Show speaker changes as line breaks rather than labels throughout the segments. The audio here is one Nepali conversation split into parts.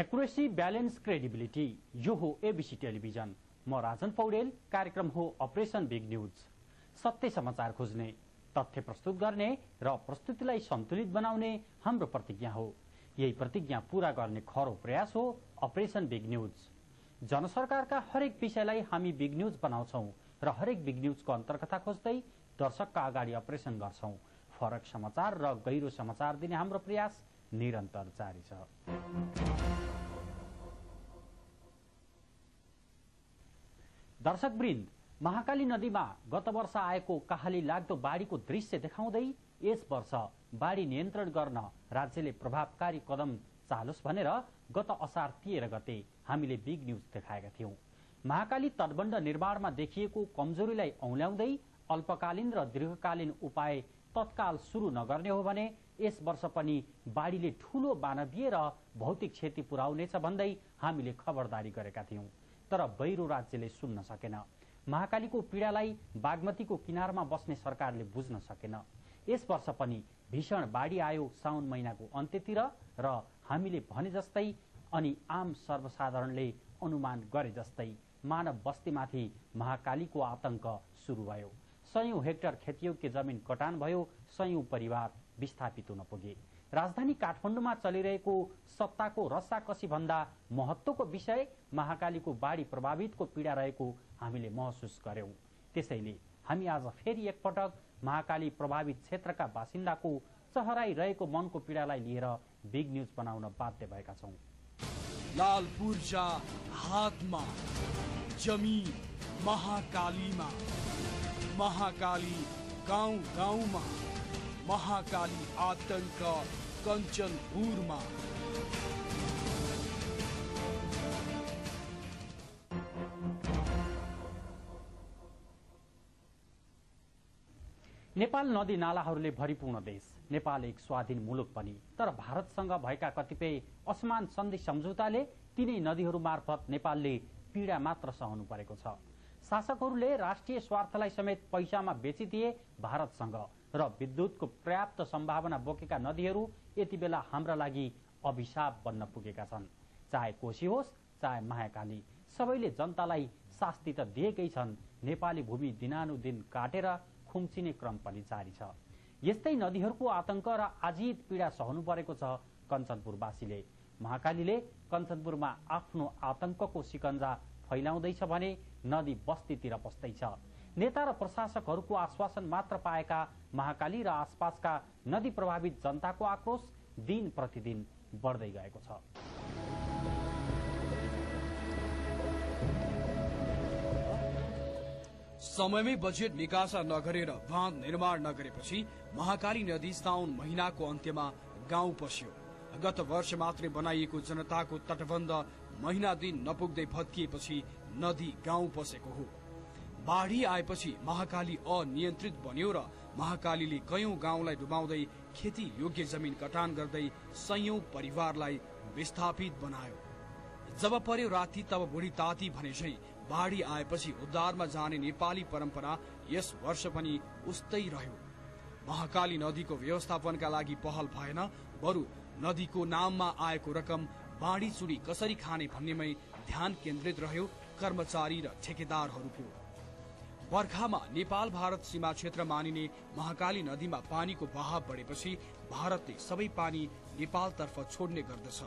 एक्युरेसी, ब्यालेन्स, क्रेडिबिलिटी, यो हो एबीसी टेलिभिजन। म राजन पौडेल। कार्यक्रम हो अपरेसन बिग न्यूज। सत्य समाचार खोज्ने, तथ्य प्रस्तुत गर्ने र प्रस्तुतिलाई सन्तुलित बनाउने हाम्रो प्रतिज्ञा हो। यही प्रतिज्ञा पूरा गर्ने खरो प्रयास हो अपरेसन बिग न्यूज। जनसरकारका हरेक विषयलाई हामी बिग न्यूज बनाउँछौं र हरेक बिग न्यूजको अन्तर्कथा खोज्दै दर्शकका अगाडि अपरेसन गर्छौं। फरक समाचार र गहिरो समाचार दिने हाम्रो प्रयास निरन्तर जारी छ। दर्शकवृन्द, महाकाली नदीमा गत वर्ष आएको कहाली लाग्दो बाढीको दृश्य देखाउँदै यस वर्ष बाढी नियन्त्रण गर्न राज्यले प्रभावकारी कदम चालोस् भनेर गत असार 13 गते हामीले बिग न्यूज देखाएका थियौं। महाकाली तटबन्ध निर्माणमा देखिएको कमजोरीलाई औल्याउँदै अल्पकालीन र दीर्घकालीन उपाय तत्काल सुरु नगर्ने हो भने यस वर्ष पनि बाढीले ठूलो मानवीय र भौतिक क्षति पुर्याउनेछ भन्दै हामीले खबरदारी गरेका थियौं। तर बैरो राज्यले सुन्न सकेन। महाकालीको पीडालाई बागमतीको किनारमा बस्ने सरकारले बुझ्न सकेन। यस वर्ष पनि भीषण बाढी आयो साउन महिनाको अन्त्यतिर र हामीले भने जस्तै अनि आम सर्वसाधारणले अनुमान गरे जस्तै मानव बस्तीमाथि महाकालीको आतंक सुरु भयो। सयौं हेक्टर खेतीयोग्य जमिन कटान भयो, सयौं परिवार विस्थापित हुन पुगे। राजधानी काठमाडौँमा चलिरहेको सत्ताको रस्साकसी भन्दा महत्त्वको विषय महाकालीको बाढी प्रभावितको पीडा रहेको हामीले महसुस गर्यौं। त्यसैले हामी आज फेरि एकपटक महाकाली प्रभावित क्षेत्रका बासिन्दाको चहराइरहेको मनको पीडालाई लिएर बिग न्यूज बनाउन बाध्य भएका छौं।
लाल पूर्जा हातमा, जमिन महाकालीमा, महाकाली गाउँ गाउँमा, महाकाली आतंक कञ्चनपुरमा।
नेपाल नदी नालाहरूले भरिपूर्ण देश। नेपाल एक स्वाधीन मुलुक पनि, तर भारतसँग भएका कतिपय असमान सन्धि सम्झौताले तिनै नदीहरू मार्फत नेपालले पीडा मात्र सहनु परेको छ। शासकहरूले राष्ट्रिय स्वार्थलाई समेत पैसामा बेचिदिए भारतसँग र विद्युतको पर्याप्त सम्भावना बोकेका नदीहरू यति बेला हाम्रा लागि अभिशाप बन्न पुगेका छन्। चाहे कोशी होस् चाहे महाकाली, सबैले जनतालाई शास्ति त दिएकै छन्। नेपाली भूमि दिनानुदिन काटेर खुम्चिने क्रम पनि जारी छ। यस्तै नदीहरूको आतंक र आजीत पीडा सहनु परेको छ कञ्चनपुरवासीले। महाकालीले कञ्चनपुरमा आफ्नो आतंकको शिकन्जा फैलाउँदैछ भने नदी बस्तीतिर पस्दैछ। नेता र प्रशासकहरूको आश्वासन मात्र पाएका महाकाली र आसपासका नदी प्रभावित जनताको आक्रोश दिन प्रतिदिन बढ्दै गएको छ।
समयमै बजेट निकासा नगरेर बाँध निर्माण नगरेपछि महाकाली नदी साउन महिनाको अन्त्यमा गाउँ पस्यो। गत वर्ष मात्रै बनाइएको जनताको तटबन्ध महिना दिन नपुग्दै भत्किएपछि नदी गाउँ पसेको हो। बाढी आएपछि महाकाली अनियन्त्रित बन्यो र महाकालीले कयौं गाउँलाई डुबाउँदै खेती योग्य जमिन कटान गर्दै सयौं परिवारलाई विस्थापित बनायो। जब पर्यो राति तब बुढी ताती भने झै बाढी आएपछि उद्धारमा जाने नेपाली परम्परा यस वर्ष पनि उस्तै रह्यो। महाकाली नदीको व्यवस्थापनका लागि पहल भएन, बरु नदीको नाममा आएको रकम बाढी चुडी कसरी खाने भन्नेमै ध्यान केन्द्रित रह्यो कर्मचारी र ठेकेदारहरूको। बर्खामा नेपाल भारत सीमा क्षेत्र मानिने महाकाली नदीमा पानीको बहाव बढेपछि भारतले सबै पानी नेपालतर्फ छोड्ने गर्दछ।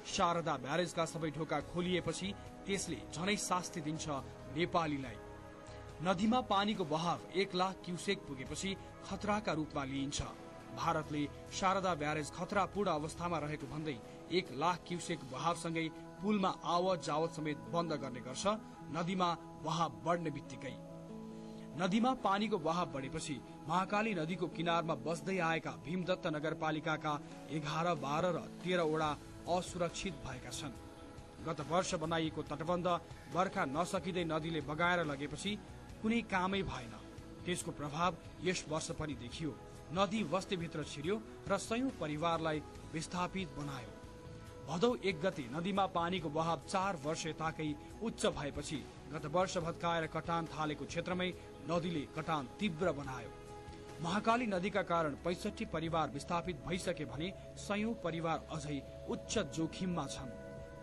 शारदा ब्यारेजका सबै ढोका खोलिएपछि त्यसले झनै शास्ति दिन्छ नेपालीलाई। नदीमा पानीको बहाव 1 लाख क्युसेक पुगेपछि खतराका रूपमा लिइन्छ। भारतले शारदा ब्यारेज खतरापूर्ण अवस्थामा रहेको भन्दै 1 लाख क्युसेक बहावसँगै पुलमा आवत जावत समेत बन्द गर्ने गर्छ। नदीमा बहाव बढ्ने बित्तिकै नदीमा पानीको बहाव बढेपछि महाकाली नदीको किनारमा बस्दै आएका भीमदत्त नगरपालिकाका 11, 12 र 13 वडा असुरक्षित भएका छन्। गत वर्ष बनाइएको तटबन्ध बर्खा नसकिँदै नदीले बगाएर लगेपछि कुनै कामै भएन। त्यसको प्रभाव यस वर्ष पनि देखियो। नदी बस्तीभित्र छिर्यो र सयौं परिवारलाई विस्थापित बनायो। भदौ 1 गते नदीमा पानीको बहाव 4 वर्ष यताकै उच्च भएपछि गत वर्ष भत्काएर कटान थालेको क्षेत्रमै नदीले कटान तीव्र बनायो। महाकाली नदीका कारण 65 परिवार विस्थापित भइसके भने सयौं परिवार अझै उच्च जोखिममा छन्।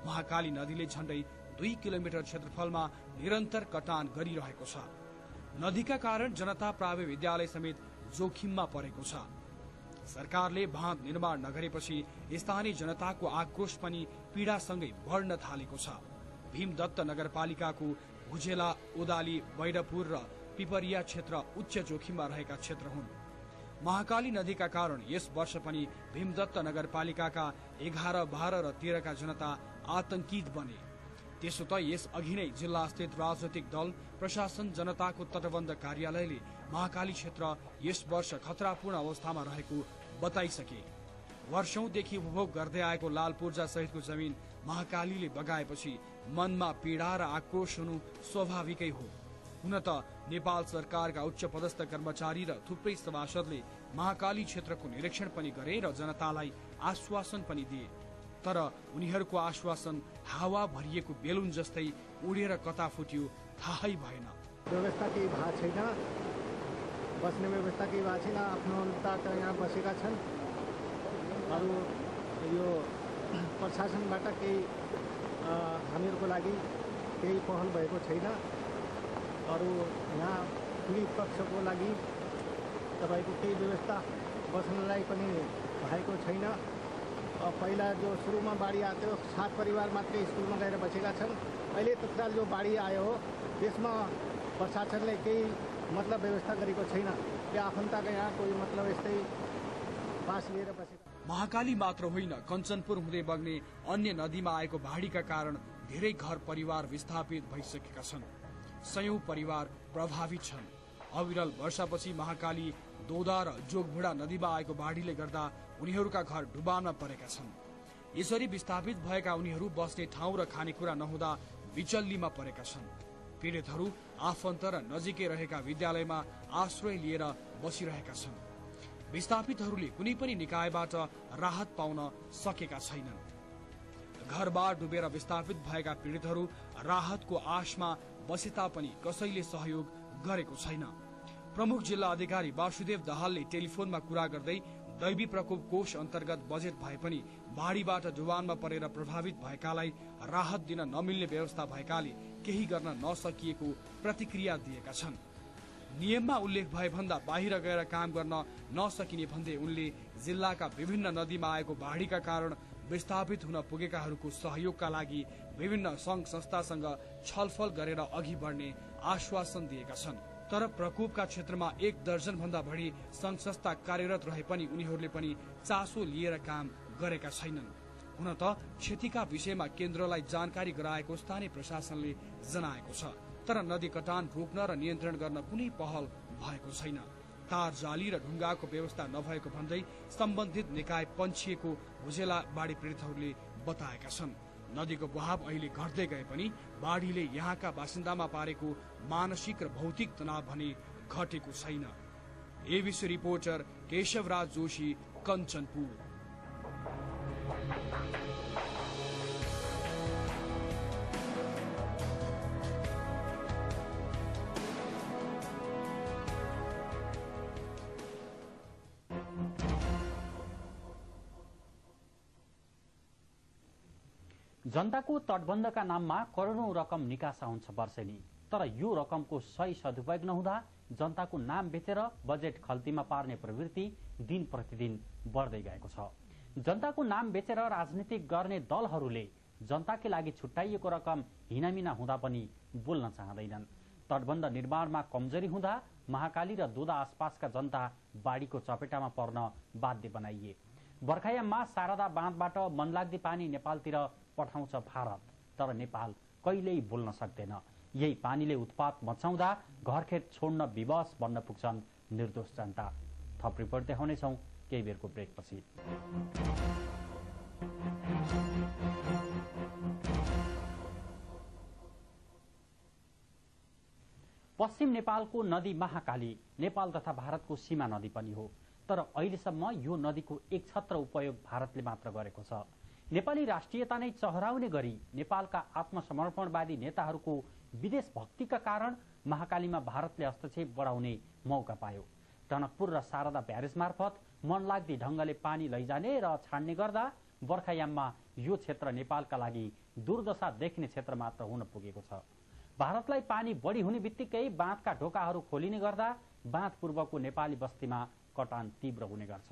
महाकाली नदीले झण्डै 2 किलोमिटर क्षेत्रफलमा निरन्तर कटान गरिरहेको छ। नदीका कारण जनता प्रावि विद्यालय समेत जोखिममा परेको छ। सरकारले बाँध निर्माण नगरेपछि स्थानीय जनताको आक्रोश पनि पीडासँगै बढ्न थालेको छ। भीमदत्त नगरपालिकाको भुजेला, ओदाली, बैरपुर र पिपरिया क्षेत्र उच्च जोखिममा रहेका क्षेत्र हुन्। महाकाली नदीका कारण यस वर्ष पनि भीमदत्त नगरपालिकाका 11, 12 र 13 का जनता आतंकित बने। त्यसो त यस अघि नै जिल्ला स्थित राजनैतिक दल, प्रशासन, जनताको तटबन्ध कार्यालयले महाकाली क्षेत्र यस वर्ष खतरापूर्ण अवस्थामा रहेको बताइसके। वर्षौंदेखि उपभोग गर्दै आएको लाल पूर्जा सहितको जमिन महाकालीले बगाएपछि मनमा पीडा र आक्रोश हुनु स्वाभाविकै हो। हुन त नेपाल सरकारका उच्च पदस्थ कर्मचारी र थुप्रै सभासदले महाकाली क्षेत्रको निरीक्षण पनि गरे र जनतालाई आश्वासन पनि दिए। तर उनीहरूको आश्वासन हावा भरिएको बेलुन जस्तै उडेर कता फुट्यो थाहै भएन।
व्यवस्था केही भएको छैन, बस्ने व्यवस्था केही भएको छैन। आफ्नो यहाँ बसेका छन्। अरू यो प्रशासनबाट केही हामीहरूको लागि केही पहल भएको छैन। अरू यहाँ पीडित पक्षको लागि तपाईँको केही व्यवस्था बस्नलाई पनि भएको छैन। पहिला जो सुरुमा बाढी आएको 7 परिवार मात्रै स्कुलमा गएर बसेका छन्। अहिले तत्काल जो बाढी आयो हो त्यसमा प्रशासनले केही मतलब व्यवस्था गरेको छैन। त्यो आफन्तका यहाँ कोही मतलब यस्तै पास लिएर बसेका।
महाकाली मात्र होइन, कञ्चनपुर हुँदै बग्ने अन्य नदीमा आएको बाढीका कारण धेरै घर परिवार विस्थापित भइसकेका छन्। सयौं परिवार प्रभावित छन्। अविरल वर्षापछि महाकाली, दोदा र जोगबुढा नदीमा आएको बाढीले गर्दा उनीहरूका घर डुबानमा परेका छन्। यसरी विस्थापित भएका उनीहरू बस्ने ठाउँ र खानेकुरा नहुँदा विचल्लीमा परेका छन्। पीडितहरू आफन्त र नजिकै रहेका विद्यालयमा आश्रय लिएर बसिरहेका छन्। विस्थापितहरूले कुनै पनि निकायबाट राहत पाउन सकेका छैनन्। घरबार डुबेर विस्थापित भएका पीडितहरू राहतको आशमा बसे तापनि कसैले सहयोग गरेको छैन। प्रमुख जिल्ला अधिकारी वासुदेव दाहालले टेलिफोनमा कुरा गर्दै दैवी प्रकोप कोष अन्तर्गत बजेट भए पनि बाढीबाट डुबानमा परेर प्रभावित भएकालाई राहत दिन नमिल्ने व्यवस्था भएकाले केही गर्न नसकिएको प्रतिक्रिया दिएका छन्। नियममा उल्लेख भए भन्दा बाहिर गएर काम गर्न नसकिने भन्दै उनले जिल्लाका विभिन्न नदीमा आएको बाढीका कारण विस्थापित हुन पुगेकाहरूको सहयोगका लागि विभिन्न संघ संस्थासँग छलफल गरेर अघि बढ्ने आश्वासन दिएका छन्। तर प्रकोपका क्षेत्रमा 1 दर्जन भन्दा बढी संघ संस्था कार्यरत रहे पनि उनीहरूले पनि चासो लिएर काम गरेका छैनन्। हुन त क्षतिका विषयमा केन्द्रलाई जानकारी गराएको स्थानीय प्रशासनले जनाएको छ। तर नदी कटान रोक्न र नियन्त्रण गर्न कुनै पहल भएको छैन। तार जाली र ढुङ्गाको व्यवस्था नभएको भन्दै सम्बन्धित निकाय पन्छिएको भुजेला बाढी पीडितहरूले बताएका छन्। नदीको बहाव अहिले घट्दै गए पनि बाढीले यहाँका बासिन्दामा पारेको मानसिक र भौतिक तनाव भने घटेको छैन। ABC reporter Keshavraj Joshi, Kanchanpur.
जनताको तटबन्धका नाममा करोडौं रकम निकासा हुन्छ वर्षेनी। तर यो रकमको सही सदुपयोग नहुँदा जनताको नाम बेचेर बजेट खल्तीमा पार्ने प्रवृत्ति दिन प्रतिदिन बढ्दै गएको छ। जनताको नाम बेचेर राजनीतिक गर्ने दलहरूले जनताकै लागि छुट्याइएको रकम हिनामिना हुँदा पनि बोल्न चाहँदैनन्। तटबन्ध निर्माणमा कमजोरी हुँदा महाकाली र दोदा आसपासका जनता बाढीको चपेटामा पर्न बाध्य बनाइए। बर्खायाममा शारदा बाँधबाट मनलाग्दी पानी नेपालतिर पठाउँछ भारत, तर नेपाल कहिल्यै बोल्न सक्दैन। यही पानीले उत्पात मचाउँदा घरखेत छोड्न विवश बन्न पुग्छन् निर्दोष जनता। थप रिपोर्ट देखाउनेछौँ केही बेरको ब्रेकपछि। पश्चिम नेपालको नदी महाकाली नेपाल तथा भारतको सीमा नदी पनि हो। तर अहिलेसम्म यो नदीको एक छत्र उपयोग भारतले मात्र गरेको छ। नेपाली राष्ट्रियता नै चहराउने गरी नेपालका आत्मसमर्पणवादी नेताहरूको विदेश भक्तिका कारण महाकालीमा भारतले हस्तक्षेप बढाउने मौका पायो। टनकपुर र शारदा ब्यारेज मार्फत मनलाग्दी ढंगले पानी लैजाने र छाड्ने गर्दा बर्खायाममा यो क्षेत्र नेपालका लागि दुर्दशा देखिने क्षेत्र मात्र हुन पुगेको छ। भारतलाई पानी बढी हुने बित्तिकै बाँधका ढोकाहरू खोलिने गर्दा बाँध पूर्वको नेपाली बस्तीमा कटान तीव्र हुने गर्छ।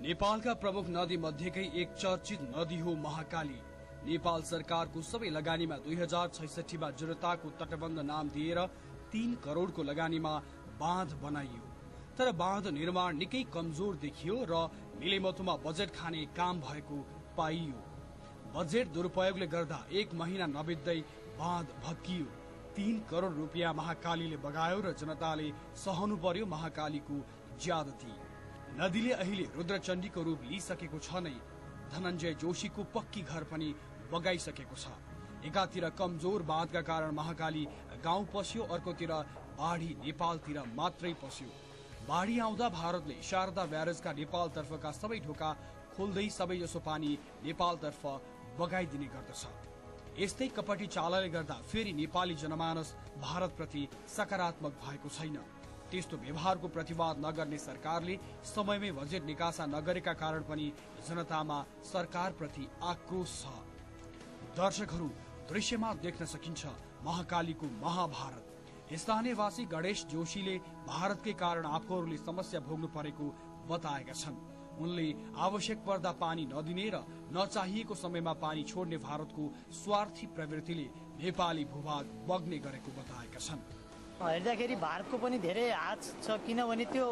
नेपालका प्रमुख नदी मध्येकै एक चर्चित नदी हो महाकाली। नेपाल सरकारको सबै लगानीमा 2066 मा जनताको तटबन्ध नाम दिएर 3 करोडको लगानीमा बाँध बनाइयो। तर बाँध निर्माण निकै कमजोर देखियो र मिलेमतोमा बजेट खाने काम भएको पाइयो। बजेट दुरुपयोगले गर्दा 1 महिना नबित्दै बाँध भत्कियो। 3 करोड रुपियाँ महाकालीले बगायो र जनताले सहनु पर्यो महाकालीको ज्यादती। नदीले अहिले रुद्रचण्डीको रूप लिइसकेको छ नै। धनञ्जय जोशीको पक्की घर पनि बगाइसकेको छ। एकातिर कमजोर बाँधका कारण महाकाली गाउँ पस्यो, अर्कोतिर बाढी नेपालतिर मात्रै पस्यो। बाढी आउँदा भारतले शारदा ब्यारेजका नेपालतर्फका सबै ढोका खोल्दै सबैजसो पानी नेपालतर्फ बगाइदिने गर्दछ। यस्तै कपटी चालले गर्दा फेरि नेपाली जनमानस भारतप्रति सकारात्मक भएको छैन। त्यस्तो व्यवहारको प्रतिवाद नगर्ने सरकारले समयमै बजेट निकासा नगरेका कारण पनि जनतामा सरकारप्रति आक्रोश छ। दर्शकहरू, दृश्यमा देख्न सकिन्छ महाकालीको महाभारत। स्थानीयवासी गणेश जोशीले भारतकै कारण आफूहरूले समस्या भोग्नु परेको बताएका छन्। उनले आवश्यक पर्दा पानी नदिने र नचाहिएको समयमा पानी छोड्ने भारतको स्वार्थी प्रवृत्तिले नेपाली भूभाग बग्ने गरेको बताएका छन्।
हेर्दाखेरि भारतको पनि धेरै हात छ, किनभने त्यो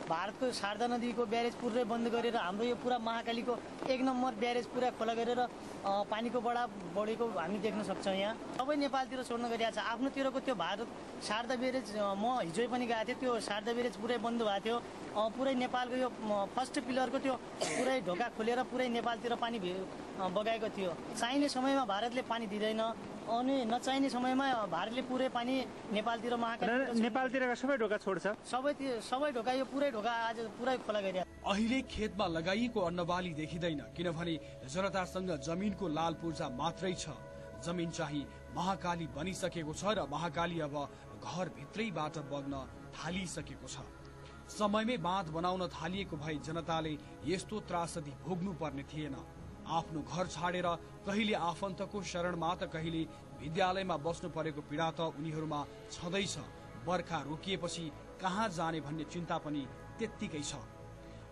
भारतको शारदा नदीको ब्यारेज पुरै बन्द गरेर हाम्रो यो पुरा महाकालीको 1 नम्बर ब्यारेज पुरा खोला गरेर पानीको बढाव बढेको हामी देख्न सक्छौँ। यहाँ सबै नेपालतिर छोड्न गरिरहेको छ। आफ्नोतिरको त्यो भारत शारदा ब्यारेज म हिजो पनि गएको थिएँ, त्यो शारदा ब्यारेज पुरै बन्द भएको थियो। पुरै नेपालको यो फर्स्ट पिलरको त्यो पुरै ढोका खोलेर पुरै नेपालतिर पानी बगाएको थियो। चाहिने समयमा भारतले पानी दिँदैन अनि नचाहिने समयमा भारतले पुरै पानी नेपालतिर
नेपालतिरका सबै ढोका छोड्छ।
सबै ढोका यो पुरै ढोका आज पुरै खोला गरिरहेको।
अहिले खेतमा लगाइएको अन्नबाली देखिँदैन, किनभने जनतासँग जमिनको लाल पूर्जा मात्रै छ। जमिन चाहिँ महाकाली बनिसकेको छ र महाकाली अब घरभित्रैबाट बग्न थालिसकेको छ। समयमै बाँध बनाउन थालिएको भए जनताले यस्तो त्रासदी भोग्नु पर्ने थिएन। आफ्नो घर छाडेर कहिले आफन्तको शरणमा त कहिले विद्यालयमा बस्नु परेको पीडा त उनीहरूमा छँदैछ। बर्खा रोकिएपछि कहाँ जाने भन्ने चिन्ता पनि त्यत्तिकै छ।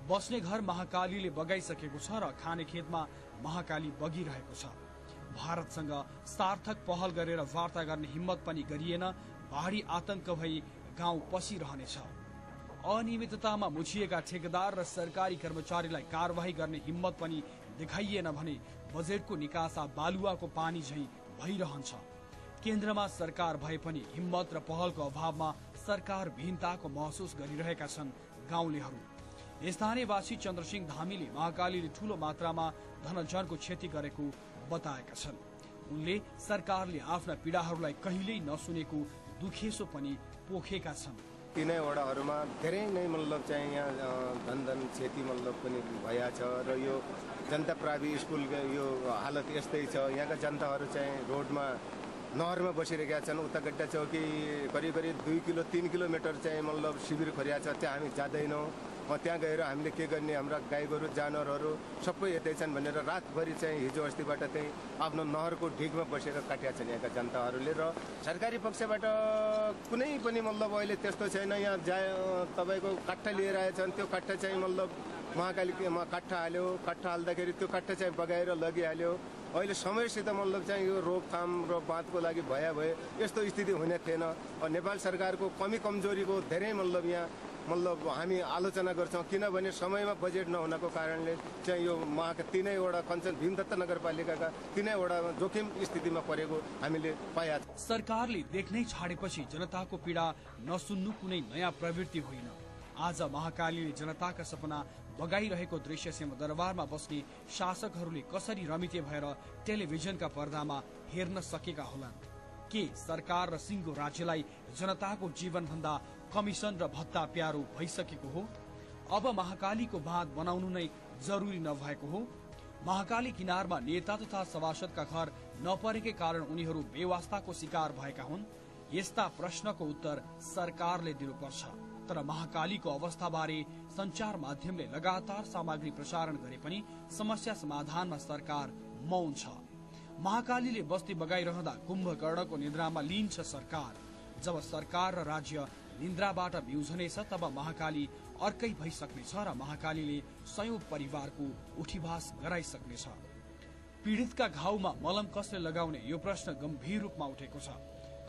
बस्ने घर महाकालीले बगाइसकेको छ र खाने खेतमा महाकाली बगिरहेको छ। भारतसँग सार्थक पहल गरेर वार्ता गर्ने हिम्मत पनि गरिएन। बाढी आतंक भई गाउँ पसिरहनेछ। अनियमिततामा मुछिएका ठेकेदार र सरकारी कर्मचारीलाई कारवाही गर्ने हिम्मत पनि देखाइएन भने बजेटको निकासा बालुवाको पानी झैं भइरहन्छ। केन्द्रमा सरकार भए पनि हिम्मत र पहलको अभावमा सरकार विहीनताको महसुस गरिरहेका छन् गाउँलेहरू। स्थानीयवासी चन्द्रसिंह धामीले महाकालीले ठूलो मात्रामा धनजनको क्षति गरेको बताएका छन्। उनले सरकारले आफ्ना पीडाहरूलाई कहिल्यै नसुनेको दुखेसो पनि पोखेका छन्।
तीनै वडाहरूमा धेरै नै मतलब चाहिँ यहाँ धन क्षति मतलब पनि भइरहेछ र यो जनता प्राइभेट स्कुलको यो हालत यस्तै छ। यहाँका जनताहरू चाहिँ रोडमा नहरमा बसिरहेका छन्। उता गड्डा चौकी करिब 2-3 किलोमिटर चाहिँ मतलब शिविर खोलिएको छ, त्यहाँ हामी जाँदैनौँ। त्यहाँ गएर हामीले के गर्ने, हाम्रा गाई गोरु जानवरहरू सबै यतै छन् भनेर रातभरि चाहिँ हिजो अस्तिबाट चाहिँ आफ्नो नहरको ढिकमा बसेर काटेका छन् यहाँका जनताहरूले। र सरकारी पक्षबाट कुनै पनि मतलब अहिले त्यस्तो छैन। यहाँ तपाईँको काट्टा लिएर आएछन्, त्यो काट्टा चाहिँ मतलब महाकालीमा काट्टा हाल्यो, काट्टा हाल्दाखेरि त्यो काट्टा चाहिँ बगाएर लगिहाल्यो। अहिले समयसित मतलब चाहिँ यो रोकथाम र बाँधको लागि भए यस्तो स्थिति हुने थिएन। नेपाल सरकारको कमी कमजोरीको धेरै मतलब यहाँ मतलब हामी आलोचना गर्छौँ, किनभने समयमा बजेट नहुनको कारणले चाहिँ यो महाका तीनैवटा कञ्चन भीमदत्त नगरपालिकाका तीनैवटा जोखिम स्थितिमा परेको हामीले पाएका छौँ।
सरकारले देख्नै छाडेपछि जनताको पीडा नसुन्नु कुनै नयाँ प्रवृत्ति होइन। आज महाकालीले जनताका सपना बगाइरहेको दृश्य सिंहदरबारमा बस्ने शासकहरूले कसरी रमिते भएर टेलिभिजनका पर्दामा हेर्न सकेका होलान्। के सरकार र सिङ्गो राज्यलाई जनताको जीवनभन्दा कमिसन र भत्ता प्यारो भइसकेको हो? अब महाकालीको बाँध बनाउनु नै जरुरी नभएको हो? महाकाली किनारमा नेता तथा सभासदका घर नपरेकै कारण उनीहरू बेवास्ताको शिकार भएका हुन्? यस्ता प्रश्नको उत्तर सरकारले दिनुपर्छ। तर महाकालीको अवस्थाबारे सञ्चार माध्यमले लगातार सामग्री प्रसारण गरे पनि समस्या समाधानमा सरकार मौन छ। महाकालीले बस्ती बगाइरहँदा कुम्भकर्णको निद्रामा लिन्छ सरकार। जब सरकार र राज्य निन्द्राबाट बिउझनेछ तब महाकाली अर्कै भइसक्नेछ र महाकालीले सयौं परिवारको उठीभास गराइसक्नेछ। पीडितका घाउमा मलम कसले लगाउने यो प्रश्न गम्भीर रूपमा उठेको छ।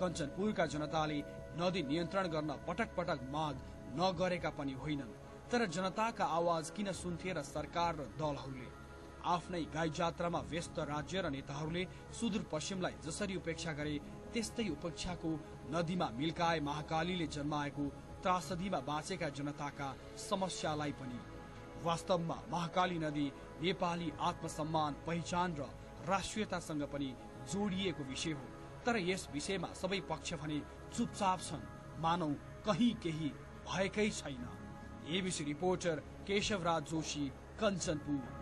कञ्चनपुरका जनताले नदी नियन्त्रण गर्न पटक पटक माग नगरेका पनि होइनन्, तर जनताका आवाज किन सुन्थे र सरकार र दलहरूले? आफ्नै गाई जात्रामा व्यस्त राज्य र नेताहरूले सुदूरपश्चिमलाई जसरी उपेक्षा गरे त्यस्तै उपेक्षाको नदीमा मिल्काए महाकालीले जन्माएको त्रासदीमा बाँचेका जनताका समस्यालाई पनि। वास्तवमा महाकाली नदी नेपाली आत्मसम्मान, पहिचान र राष्ट्रियतासँग पनि जोडिएको विषय हो, तर यस विषयमा सबै पक्ष भने चुपचाप छन्, मानौ कहीं केही भएकै छैन। ABC reporter Keshavraj Joshi, Kanchanpur.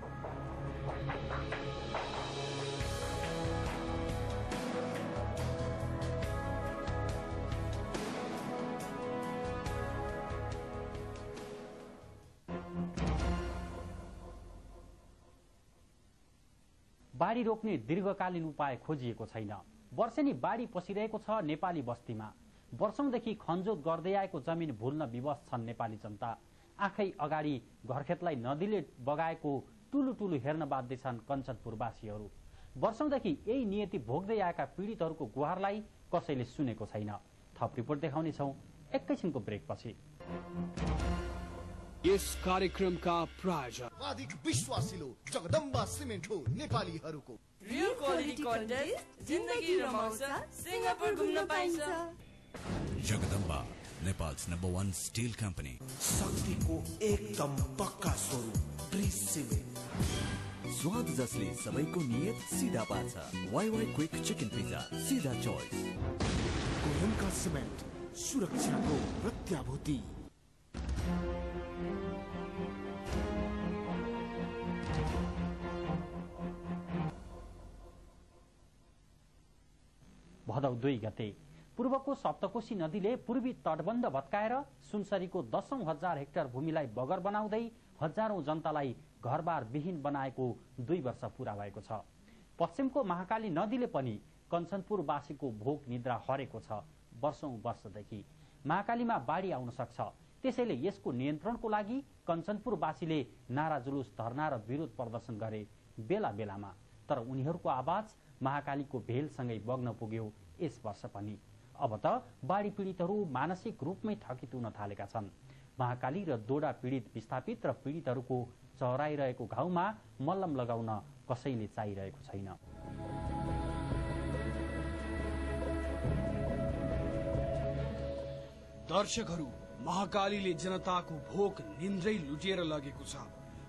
बाढी रोक्ने दीर्घकालीन उपाय खोजिएको छैन। वर्षेनी बाढी पसिरहेको छ नेपाली बस्तीमा। वर्षौंदेखि खनजोत गर्दै आएको जमिन भुल्न विवश छन् नेपाली जनता। आँखै अगाडि घरखेतलाई नदीले बगाएको टुलु हेर्न बाध्य छन् कञ्चनपुरवासीहरू। वर्षौंदेखि यही नियति भोग्दै आएका पीडितहरूको गुहारलाई कसैले सुनेको छैन। थप रिपोर्ट देखाउनेछौँ एकैछिनको ब्रेकपछि।
यस कार्यक्रमका प्रायोजक
अधिक विश्वासिलो जगदम्बा सिमेन्ट हो नेपालीहरूको।
रियल क्वालिटी कन्टेस्ट जिन्दगी रमाउँछ, सिंगापुर घुम्न पाइन्छ।
Jagdamba, Nepal's #1 steel company.
शक्तिको एकदम पक्का स्वरूप ब्रिज सिमेन्ट।
स्वाद जसले सबैको नियत सिधा पार्छ। वाइवाई क्विक चिकन पिज्जा, सिधा चोइस।
कोलम्का सिमेन्ट, सुरक्षाको प्रत्याभूति।
भदौ 2 गते पूर्वको सप्तकोशी नदीले पूर्वी तटबन्ध भत्काएर सुनसरीको 10,000 हेक्टर भूमिलाई बगर बनाउँदै हजारौं जनतालाई घरबार विहीन बनाएको 2 वर्ष पूरा भएको छ। पश्चिमको महाकाली नदीले पनि कञ्चनपुरवासीको भोक निद्रा हरेको छ। वर्षौंदेखि महाकालीमा बाढी आउन सक्छ, त्यसैले यसको नियन्त्रणको लागि कञ्चनपुरवासीले नारा जुलुस, धरना र विरोध प्रदर्शन गरे बेला बेलामा। तर उनीहरूको आवाज महाकालीको भेलसँगै बग्न पुग्यो यस वर्ष पनि। अब त बाढी पीडितहरू मानसिक रूपमै थकित हुन थालेका छन्। महाकाली र दोडा पीडित, विस्थापित र पीडितहरूको चहराइरहेको घाउमा मल्लम लगाउन कसैले चाहिरहेको छैन।
दर्शकहरू, महाकालीले जनताको भोक निन्द्रै लुटेर लगेको छ।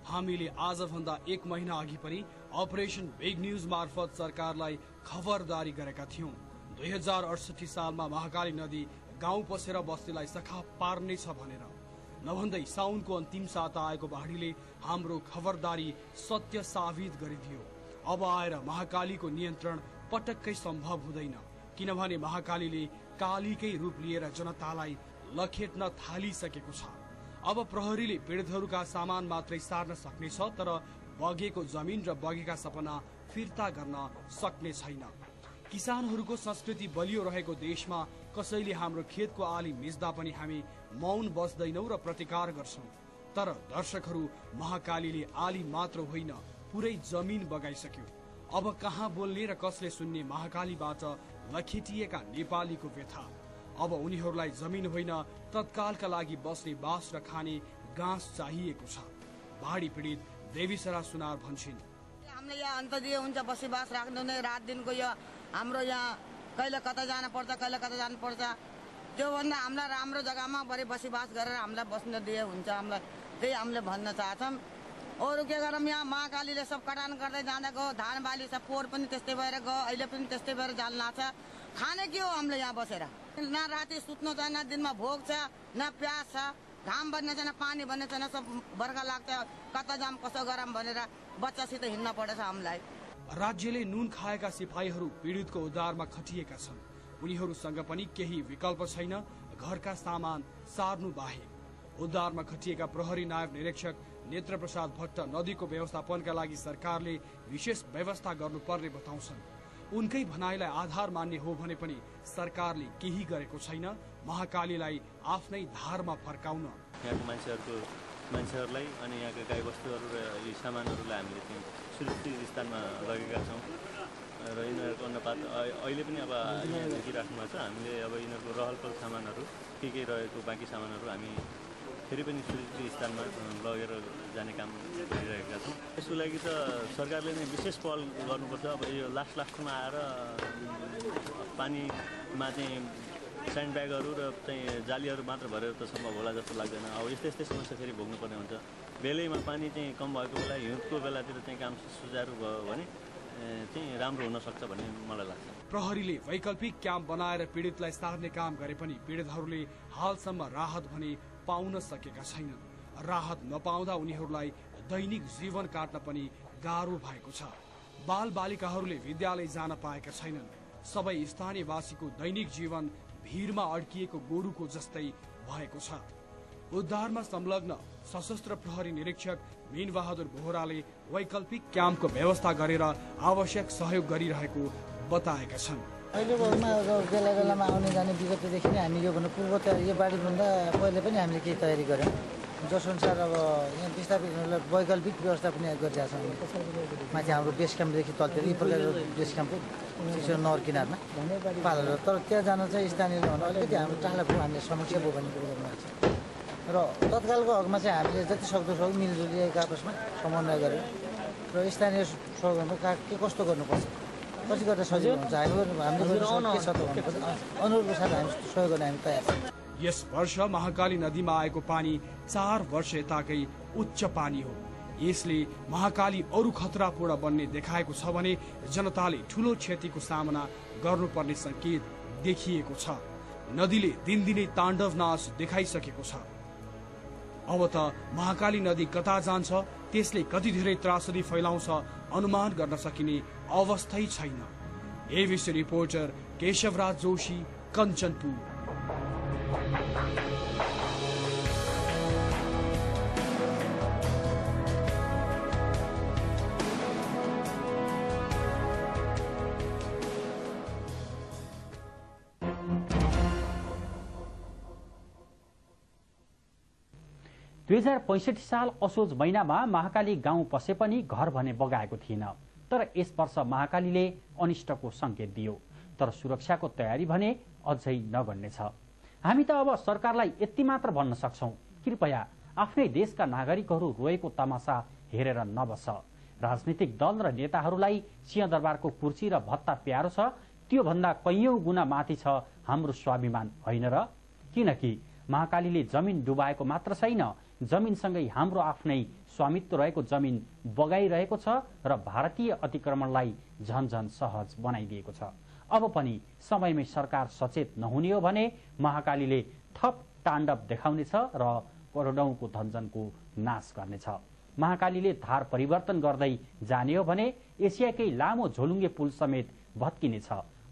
हामीले आजभन्दा 1 महिना अघि पनि अपरेसन बिग न्यूज मार्फत सरकारलाई खबरदारी गरेका थियौं। 2068 सालमा महाकाली नदी गाउँ पसेर बस्तीलाई सखा पार्नेछ भनेर। नभन्दै साउनको अन्तिम साता आएको बाढीले हाम्रो खबरदारी सत्य साबित गरिदियो। अब आएर महाकालीको नियन्त्रण पटक्कै सम्भव हुँदैन, किनभने महाकालीले कालीकै रूप लिएर जनतालाई लखेट्न थालिसकेको छ। अब प्रहरीले पीडितहरूका सामान मात्रै सार्न सक्नेछ, तर बगेको जमिन र बगेका सपना फिर्ता गर्न सक्ने छैन। किसानहरूको संस्कृति बलियो रहेको देशमा कसैले हाम्रो खेतको आली मिच्दा पनि हामी मौन बस्दैनौं र प्रतिकार गर्छौं। तर दर्शकहरू, महाकालीले आली मात्र होइन, पुरै जमिन बगाइसक्यो। अब कहाँ बोल्ने र कसले सुन्ने महाकालीबाट लखेटिएका नेपालीको व्यथा। अब उनीहरूलाई जमिन होइन, तत्कालका लागि बस्ने बास र खाने गाँस चाहिएको छ। बाढी पीडित देवीसरा सुनार भन्छन्,
हामीले यहाँ अन्तर्दिय हुन्छ, बसोबास राख्नु नै रात दिनको यो हाम्रो यहाँ कहिले कता जान पर्छ, कहिले कता जानु पर्छ। त्योभन्दा हामीलाई राम्रो जग्गामा बढी बसोबास गरेर हामीलाई बस्न दिए हुन्छ। हामीलाई त्यही हामीले भन्न चाहछौँ। अरू के गरौँ, यहाँ महाकालीले सब कटान गर्दै जाँदा गयो। धान बाली सब पोहोर पनि त्यस्तै भएर गयो, अहिले पनि त्यस्तै भएर जान लाग्छ। खाने के हो हामीले यहाँ बसेर? न राति सुत्नु छ, न दिनमा भोक छ, न प्यास छ, घाम बन्ने छैन, पानी बन्ने छैन, सब बर्खा लाग्छ। कता जाम, कसो गरम भनेर बच्चासित हिँड्न परेछ हामीलाई।
राज्यले नुन खाएका सिपाहीहरू पीडितको उद्धारमा खटिएका छन्। उनीहरूसँग पनि केही विकल्प छैन घरका सामान सार्नु बाहेक। उद्धारमा खटिएका प्रहरी नायब निरीक्षक नेत्र प्रसाद भट्ट नदीको व्यवस्थापनका लागि सरकारले विशेष व्यवस्था गर्नुपर्ने बताउँछन्। उनकै भनाइलाई आधार मान्ने हो भने पनि सरकारले केही गरेको छैन महाकालीलाई आफ्नै धारमा फर्काउन।
यहाँको मान्छेहरूलाई अनि यहाँका गाईबस्तुहरू र यी सामानहरूलाई हामीले चाहिँ सुरक्षित स्थानमा लगेका छौँ र यिनीहरूको अन्नपात अहिले पनि अब यहाँ देखिराख्नु भएको छ। हामीले अब यिनीहरूको रहलपहल सामानहरू के रहेको बाँकी सामानहरू हामी फेरि पनि सुरक्षित स्थानमा लगेर जाने काम गरिरहेका छौँ। यसको लागि त सरकारले नै विशेष पहल गर्नुपर्छ। अब यो लास्टमा आएर पानीमा चाहिँ स्यान्ड ब्यागहरू र चाहिँ जालीहरू मात्र भरेर त सम्भव होला जस्तो लाग्दैन। अब यस्तै समस्या फेरि भोग्नुपर्ने हुन्छ। बेलैमा पानी चाहिँ कम भएको बेला हिउँदको बेलातिर चाहिँ काम सुचारू भयो भने चाहिँ राम्रो हुन सक्छ भन्ने मलाई लाग्छ।
प्रहरीले वैकल्पिक क्याम्प बनाएर पीडितलाई सार्ने काम गरे पनि पीडितहरूले हालसम्म राहत भने पाउन सकेका छैनन्। राहत नपाउँदा उनीहरूलाई दैनिक जीवन काट्न पनि गाह्रो भएको छ। बाल बालिकाहरूले विद्यालय जान पाएका छैनन्। सबै स्थानीयवासीको दैनिक जीवन भीरमा अड्किएको गोरुको जस्तै भएको छ। उद्धारमा संलग्न सशस्त्र प्रहरी निरीक्षक मीन बहादुर बोहराले वैकल्पिक क्याम्पको व्यवस्था गरेर आवश्यक सहयोग गरिरहेको बताएका छन्।
अहिलेको बेला बेलामा आउने जाने विगतदेखि नै हामी यो भन्दा पूर्व तयारी यो बाढीभन्दा पहिले पनि हामीले केही तयारी गऱ्यौँ। जसअनुसार अब यहाँ विस्थापितहरूलाई वैकल्पिक व्यवस्था पनि गरिरहेका छौँ। माथि हाम्रो बेस क्याम्पदेखि तलतिर यी प्रकारको बेस क्याम्प चिसो नहर किनारमा पालेर, तर त्यहाँ जान चाहिँ स्थानीयले भन्दा अलिकति हाम्रो टाढाको हामीले समस्या भयो भन्ने कुरो गर्नुभएको छ। र तत्कालको हकमा चाहिँ हामीले जति सक्दो मिलजुली एक आपसमा समन्वय गरेर र स्थानीय सहयोगमा के कस्तो गर्नुपर्छ कसरी गर्दा सजिलो हुन्छ हामीले के छ त अनुरूपको साथ हामी सहयोग गर्न हामी तयार छौँ।
यस वर्ष महाकाली नदीमा आएको पानी 4 वर्ष यताकै उच्च पानी हो। यसले महाकाली अरू खतरापूर्ण बन्ने देखाएको छ भने जनताले ठूलो क्षतिको सामना गर्नुपर्ने संकेत देखिएको छ। नदीले दिनदिनै ताण्डव नाच देखाइसकेको छ। अब त महाकाली नदी कता जान्छ, त्यसले कति धेरै त्रासदी फैलाउँछ अनुमान गर्न सकिने अवस्थै छैन। ABC reporter Keshavraj Joshi, Kanchanpur.
दुई 2065 साल असोज महिनामा महाकाली गाउँ पसे पनि घर भने बगाएको थिएन। तर यस वर्ष महाकालीले अनिष्टको संकेत दियो। तर सुरक्षाको तयारी भने अझै नगर्नेछ। हामी त अब सरकारलाई यति मात्र भन्न सक्छौं, कृपया आफ्नै देशका नागरिकहरू रोएको तमासा हेरेर नबस। राजनीतिक दल र नेताहरूलाई सिंहदरबारको कुर्सी र भत्ता प्यारो छ, त्यो भन्दा कैयौं गुना माथि छ हाम्रो स्वाभिमान, होइन र? किनकि महाकालीले जमिन डुबाएको मात्र छैन, जमिनसँगै हाम्रो आफ्नै स्वामित्व रहेको जमिन बगाइरहेको छ र भारतीय अतिक्रमणलाई झनझन सहज बनाइदिएको छ। अब पनि समयमै सरकार सचेत नहुने हो भने महाकालीले थप ताण्डव देखाउनेछ र करोडौंको धनजनको नाश गर्नेछ। महाकालीले धार परिवर्तन गर्दै जाने हो भने एसियाकै लामो झोलुङ्गे पुल समेत भत्किनेछ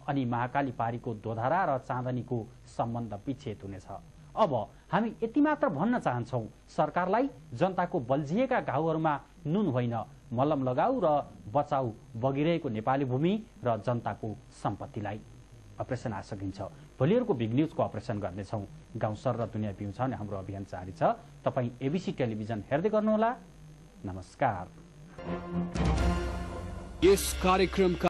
अनि महाकाली पारीको दोधारा र चाँदनीको सम्बन्ध विच्छेद हुनेछ। अब हामी यति मात्र भन्न चाहन्छौं, सरकारलाई जनताको बल्झिएका घाउहरूमा नुन होइन मलम लगाऊ र बचाऊ बगिरहेको नेपाली भूमि र जनताको सम्पत्तिलाई। अपरेसन आज सकिन्छ। भोलिको बिग न्यूजको अपरेसन गर्नेछौं। गाउँ सर र दुनियाँ पिउँछाउने हाम्रो अभियान जारी छ। तपाई एबिसी टेलिभिजन हेर्दै गर्नुहोला। नमस्कार।
यस कार्यक्रमका